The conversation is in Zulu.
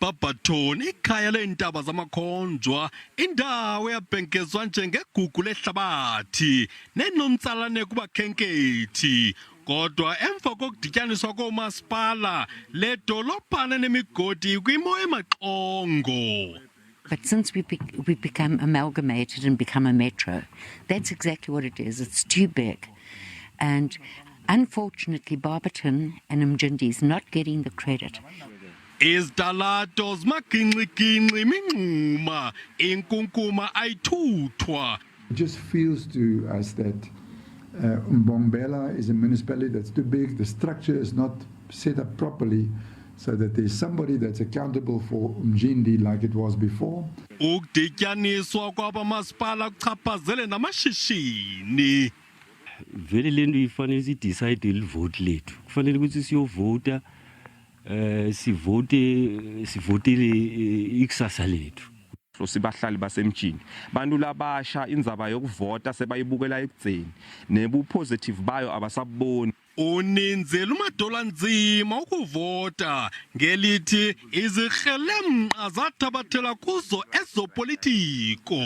eBarberton ikhaya leentaba zamakhonjwa indawo yabhenkezwa njengegugu lehlabathi nenomtsalane kubakhenkethi kodwa emva kokudityaniswa koomasipala le dolopana nemigodi kwimo emaxongo. But since we become amalgamated and become a metro, that's exactly what it is. It's too big. And unfortunately, Barberton and Mjindi is not getting the credit. Izdalato zmaginxiginxi imingxuma inkunkuma ayithuthwa. It just feels to us that Mbombela is a municipality that's too big. The structure is not set up properly so that there's somebody that's accountable for Mjindi like it was before. Ukudityaniswa kwabamasipala kuchaphazele namashishini. Vele lento ifanele sidecide livote lethu. Kufanele ukuthi siyovota sivotele ikusasa lethu. Sibahlali basemjini bantu labasha indzaba yokuvota sebayibukela ekudzeni nebu positive bayo abasaboni. Uninzi lumadola nzima ukuvota ngelithi izikrelemnqa zathabathela kuzo ezopolitiko.